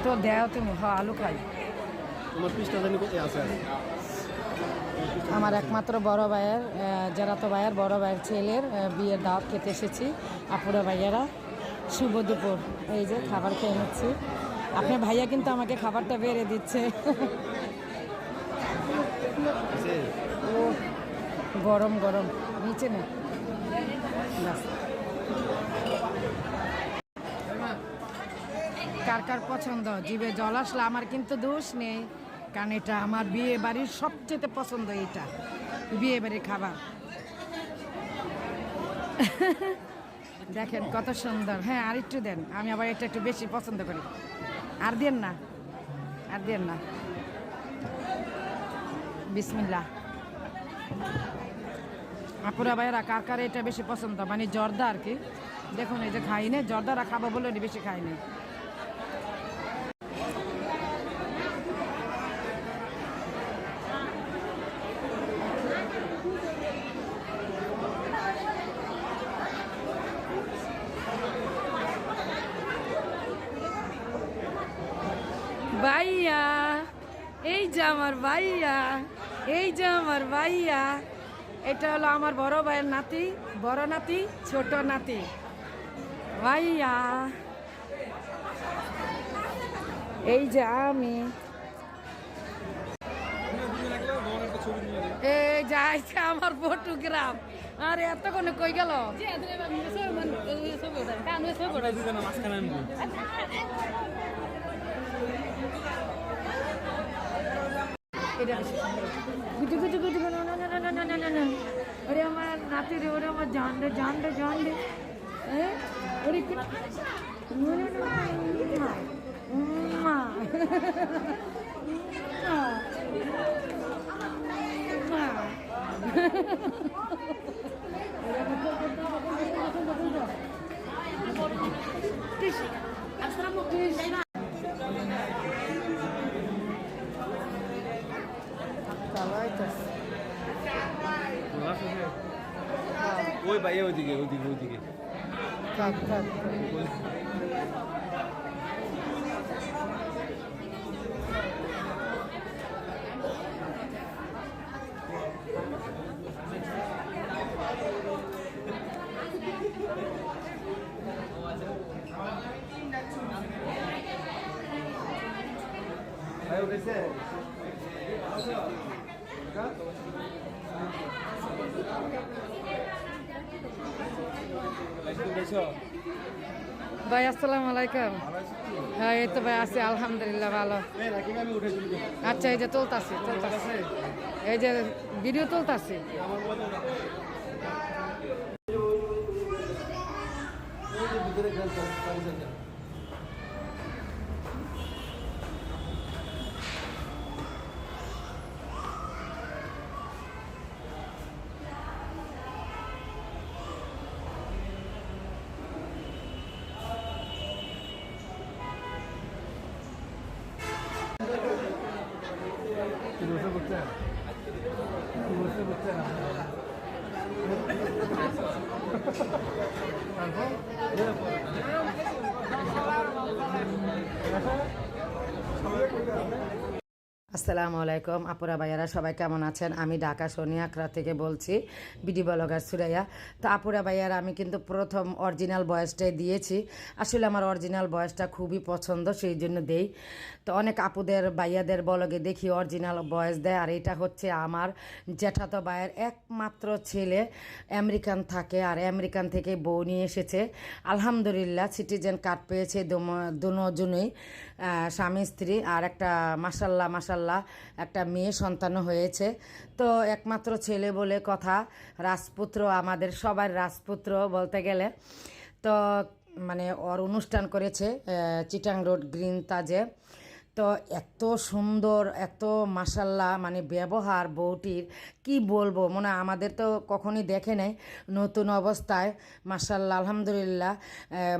তো দেও তুমি আলু খাই। তোমার পিসটা জানি কোথায় আছে? আমার একমাত্র বড় ভাইয়ের জেরাতো ভাইয়ের বড় ভাইয়ের ছেলের বিয়ের দাওয়াত খেতে এসেছি। আপুরা ভাইয়ারা শুভ দুপুর। এই যে খাবার খেয়ে নিচ্ছি। আপনার ভাইয়া কিন্তু আমাকে খাবারটা বেড়ে দিচ্ছে। ও গরম গরম নিচে নে। কার কার পছন্দ? জিভে জল আসলে আমার কিন্তু দোষ নেই, কারণ এটা আমার বিয়ে বাড়ির সবচেয়ে পছন্দ। এটা বিয়ে বাড়ির খাবার। দেখেন কত সুন্দর। হ্যাঁ আর একটু দেন, আমি আবার এটা একটু বেশি পছন্দ করি। আর দেন না, আর দেন না। বিসমিল্লাহ। আপুরা ভাইয়েরা কার কার এটা বেশি পছন্দ, মানে জর্দা আর কি। দেখুন এই যে খাই নে, জর্দারা খাবো বলে বেশি খাই নি। ভাইয়া, এই যে আমার ভাইয়া, এই যে আমার ভাইয়া। এটা হলো আমার বড় ভাইয়ের নাতি, বড় নাতি, ছোট নাতি। ভাইয়া, এই যে আমি। এই যাইছে আমার ফটোগ্রাফ। আরে এতক্ষণে কই গেল? ওরে আমার নাতি রে, ওরে আমার জান রে, জান রে, জান রে। ওরে ওই ভাই ওইদিকে ওইদিকে ওইদিকে থাক থাক। ভাই উঠেছে ভাই আসসালামু আলাইকুম। হ্যাঁ এই তো ভাই আছি আলহামদুলিল্লাহ ভালো। আচ্ছা এই যে তুলতাছি, এই যে ভিডিও তুলতাছি। আসসালামু আলাইকুম আপুরা ভাইয়ারা, সবাই কেমন আছেন? আমি ঢাকা সোনিয়াকড়া থেকে বলছি, বিডি ব্লগার সুরাইয়া। তো আপুরা ভাইয়ারা, আমি কিন্তু প্রথম অরিজিনাল ভয়েসটাই দিয়েছি। আসলে আমার অরিজিনাল ভয়েসটা খুবই পছন্দ, সেই জন্য দেই। তো অনেক আপুদের ভাইয়াদের ব্লগে দেখি অরিজিনাল ভয়েস দেয়। আর এটা হচ্ছে আমার জ্যাঠাতো ভাইয়ের একমাত্র ছেলে, আমেরিকান থাকে, আর আমেরিকান থেকে বউ নিয়ে এসেছে। আলহামদুলিল্লাহ সিটিজেন কার্ড পেয়েছে দুজনেই, স্বামী স্ত্রী। আর একটা মাশাল্লাহ মাশাল্লাহ একটা মেয়ে সন্তানও হয়েছে। তো একমাত্র ছেলে বলে কথা, রাজপুত্র, আমাদের সবার রাজপুত্র বলতে গেলে। তো মানে ওর অনুষ্ঠান করেছে চিটাং রোড গ্রিন তাজে। তো এত সুন্দর, এত মাশাল্লাহ, মানে ব্যবহার বউটির কি বলবো, মনে আমাদের তো কখনই দেখে নাই নতুন অবস্থায়। মাশাল্লাহ আলহামদুলিল্লাহ,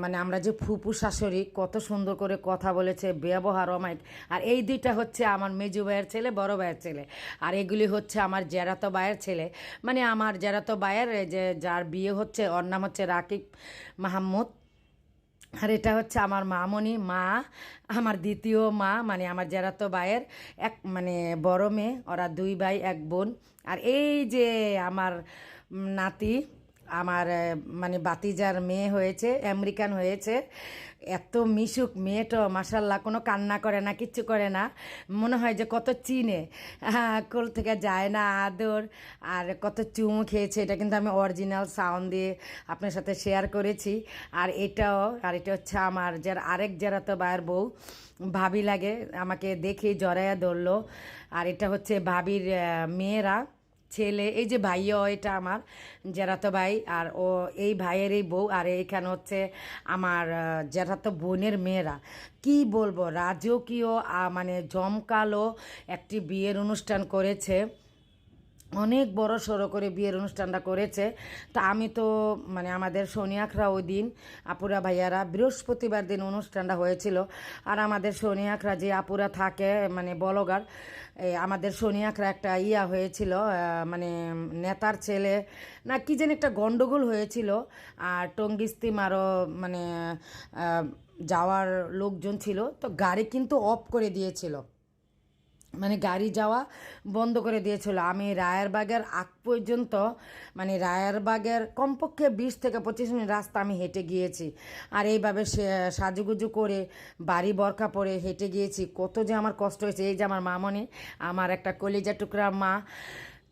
মানে আমরা যে ফুপু শাশুড়ি কত সুন্দর করে কথা বলেছে, ব্যবহার অমাইক। আর এই দুইটা হচ্ছে আমার মেজু ভাইয়ের ছেলে, বড় ভাইয়ের ছেলে। আর এগুলি হচ্ছে আমার জেরাতো ভাইয়ের ছেলে, মানে আমার জেরাতো ভাইয়ের যে যার বিয়ে হচ্ছে, ওর নাম হচ্ছে রাকিব মাহমুদ। আর এটা হচ্ছে আমার মামনি মা, আমার দ্বিতীয় মা, মানে আমার জেরাতো ভাইয়ের এক মানে বড় মেয়ে, ওরা 2 ভাই 1 বোন। আর এই যে আমার নাতি, আমার মানে বাতিজার মেয়ে হয়েছে, আমেরিকান হয়েছে। এত মিশুক মেয়েটা, মাসাল্লাহ, কোনো কান্না করে না, কিচ্ছু করে না, মনে হয় যে কত চিনে, কোল থেকে যায় না আদর, আর কত চুমু খেয়েছে। এটা কিন্তু আমি অরিজিনাল সাউন্ড দিয়ে আপনার সাথে শেয়ার করেছি। আর এটা হচ্ছে আমার আরেক জেরাতো ভাইয়ের বউ, ভাবি লাগে, আমাকে দেখে জড়াইয়া ধরলো। আর এটা হচ্ছে ভাবির মেয়েরা, ছেলে, এই যে ভাইও, এটা আমার জেরাতো ভাই, আর ও এই ভাইয়ের এই বউ। আর এইখানে হচ্ছে আমার জেরাতো বোনের মেয়েরা। কি বলবো, রাজকীয় মানে জমকালো একটি বিয়ের অনুষ্ঠান করেছে, অনেক বড় সড়ো করে বিয়ের অনুষ্ঠানটা করেছে। তা আমি তো মানে আমাদের সোনিয়াখরা ওই দিন, আপুরা ভাইয়ারা, বৃহস্পতিবার দিন অনুষ্ঠানটা হয়েছিল। আর আমাদের সোনিয়াখরা যে আপুরা থাকে মানে বলগার, আমাদের সোনিয়াখরা একটা হয়েছিল, মানে নেতার ছেলে না কি যেন একটা গন্ডগোল হয়েছিল। আর টঙ্গিস্তিম আরও মানে যাওয়ার লোকজন ছিল, তো গাড়ি কিন্তু অফ করে দিয়েছিল, মানে গাড়ি যাওয়া বন্ধ করে দিয়েছিল। আমি রায়েরবাগের আগ পর্যন্ত, মানে রায়েরবাগের কমপক্ষে 20 থেকে 25 মিনিট রাস্তা আমি হেঁটে গিয়েছি। আর এইভাবে সাজুগুজু করে বাড়ি বরকা পরে হেঁটে গিয়েছি, কত যে আমার কষ্ট হয়েছে। এই যে আমার মামনি, আমার একটা কলিজা টুকরা মা,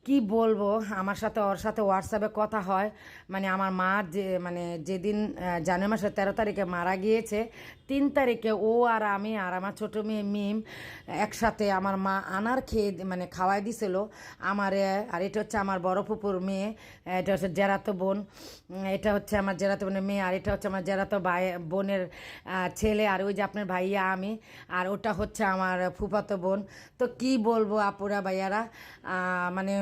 কি বলবো, আমার সাথে ওর সাথে হোয়াটসঅ্যাপে কথা হয়। মানে আমার মা যে মানে যেদিন জানুয়ারি মাসের 13 তারিখে মারা গিয়েছে, 3 তারিখে ও আর আমি আর আমার ছোটো মেয়ে মিম একসাথে আমার মা আনার খেয়ে মানে খাওয়াই দিছিল আমার। আর এটা হচ্ছে আমার বড় ফুপুর মেয়ে, এটা হচ্ছে জেরাতো বোন, এটা হচ্ছে আমার জেরাতো বোনের মেয়ে, আর এটা হচ্ছে আমার জেরাতো ভাই বোনের ছেলে, আর ওই যে আপনার ভাইয়া আমি, আর ওটা হচ্ছে আমার ফুফাতো বোন। তো কি বলবো আপুরা ভাইয়ারা, মানে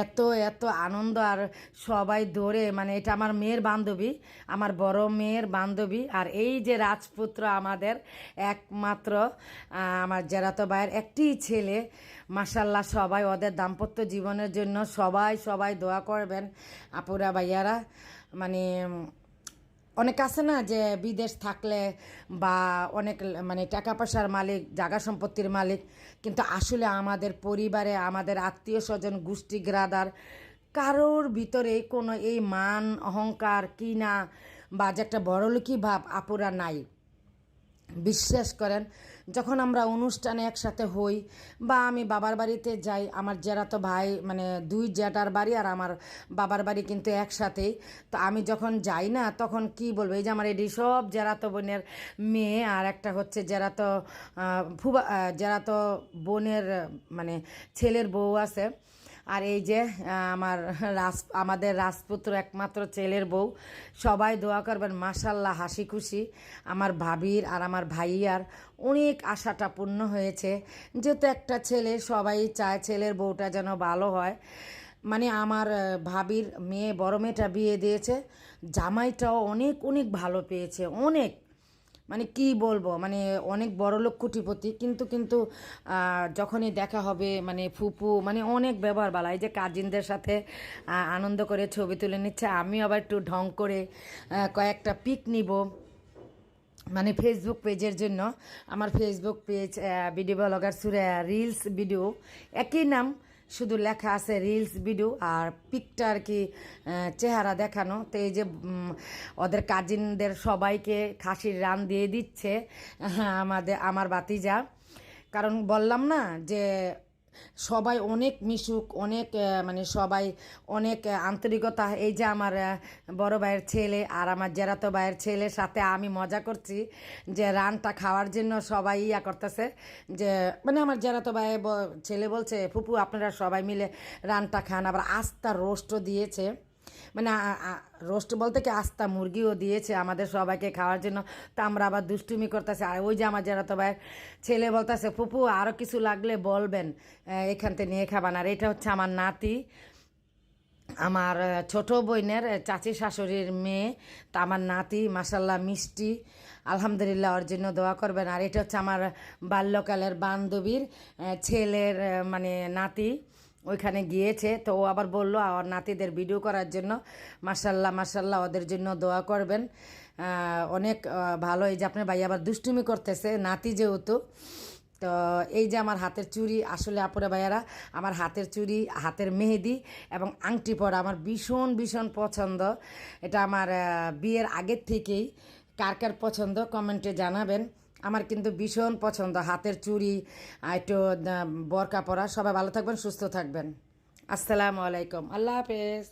এত এত আনন্দ। আর সবাই ধরে, মানে এটা আমার মেয়ের বান্ধবী, আমার বড় মেয়ের বান্ধবী। আর এই যে রাজপুত্র আমাদের একমাত্র আমার জেরাতো ভাইয়ের একটি ছেলে, মাসাল্লাহ, সবাই ওদের দাম্পত্য জীবনের জন্য সবাই সবাই দোয়া করবেন আপুরা ভাইয়ারা। মানে অনেক আছে না যে বিদেশ থাকলে বা অনেক মানে টাকা পয়সার মালিক, জায়গা সম্পত্তির মালিক, কিন্তু আসলে আমাদের পরিবারে, আমাদের আত্মীয় স্বজন, গোষ্ঠী গ্রাদার, কারোর ভিতরে কোনো এই মান অহংকার কি না, বা যে একটা বড়লোকি ভাব আপুরা নাই। বিশ্বাস করেন, যখন আমরা অনুষ্ঠানে একসাথে হই বা আমি বাবার বাড়িতে যাই, আমার জেরাতো ভাই মানে 2 জ্যাঠার বাড়ি আর আমার বাবার বাড়ি কিন্তু একসাথেই। তো আমি যখন যাই না, তখন কি বলবো, এই যে আমার এটি সব জেরাতো বোনের মেয়ে, আর একটা হচ্ছে জেরাতো জেরাতো বোনের মানে ছেলের বউ আছে। আর এই যে আমার আমাদের রাজপুত্র একমাত্র ছেলের বউ। সবাই দোয়া করবেন, মাশাল্লাহ, হাসি খুশি আমার ভাবির আর আমার ভাইয়ার অনেক আশাটা পূর্ণ হয়েছে। যেহেতু একটা ছেলে, সবাই চায় ছেলের বউটা যেন ভালো হয়। মানে আমার ভাবির মেয়ে, বড় মেয়েটা বিয়ে দিয়েছে, জামাইটাও অনেক অনেক ভালো পেয়েছে, অনেক, মানে কি বলবো, মানে অনেক বড় লোক কোটিপতি, কিন্তু কিন্তু যখনই দেখা হবে মানে ফুপু মানে অনেক ব্যবহার ভালো। এই যে কাজিনদের সাথে আনন্দ করে ছবি তুলে নিচ্ছে, আমি আবার একটু ঢং করে কয়েকটা পিক নিব মানে ফেসবুক পেজের জন্য। আমার Facebook page video blogger Suraiya reels video, একই নাম, শুধু লেখা আছে রিলস ভিডিও, আর পিকটা আর কি চেহারা দেখানো। তো এই যে ওদের কাজিনদের সবাইকে খাসির রান দিয়ে দিচ্ছে আমার বাতিজা। কারণ বললাম না যে সবাই অনেক মিশুক, অনেক মানে সবাই অনেক আন্তরিকতা। এই যে আমার বড় ভাইয়ের ছেলে আর আমার জেরাতো ভাইয়ের ছেলের সাথে আমি মজা করছি যে রানটা খাওয়ার জন্য সবাই করতেছে, যে মানে আমার জেরাতো ভাইয়ের ছেলে বলছে, ফুপু আপনারা সবাই মিলে রানটা খান। আবার আস্তা রোস্টও দিয়েছে, মানে রোস্ট বলতে কি আস্তা মুরগিও দিয়েছে আমাদের সবাইকে খাওয়ার জন্য। তো আমরা আবার দুষ্টুমি করতেছি। আর ওই যে আমার জেরাতো ভাইয়ের ছেলে বলতেছে, ফুপু আরও কিছু লাগলে বলবেন, এখান থেকে নিয়ে খাবান। আর এটা হচ্ছে আমার নাতি, আমার ছোট বোনের চাচি শাশুড়ির মেয়ে। তা আমার নাতি মাসাল্লাহ মিষ্টি, আলহামদুলিল্লাহ, ওর জন্য দোয়া করবেন। আর এটা হচ্ছে আমার বাল্যকালের বান্ধবীর ছেলের মানে নাতি, ওইখানে গিয়েছে। তো ও আবার বললো আমার নাতিদের ভিডিও করার জন্য। মাশাল্লাহ মাশাল্লাহ, ওদের জন্য দোয়া করবেন। অনেক ভালো। এই যে আপনার ভাই আবার দুষ্টুমি করতেছে, নাতি যেহেতু। তো এই যে আমার হাতের চুড়ি, আসলে আপুরা ভাইয়ারা আমার হাতের চুড়ি, হাতের মেহেদি এবং আংটি পরা আমার ভীষণ ভীষণ পছন্দ। এটা আমার বিয়ের আগের থেকেই। কার কার পছন্দ কমেন্টে জানাবেন। আমার কিন্তু ভীষণ পছন্দ হাতের চুড়ি, একটু বরকা পরা। সবাই ভালো থাকবেন, সুস্থ থাকবেন। আসসালামু আলাইকুম, আল্লাহ হাফেজ।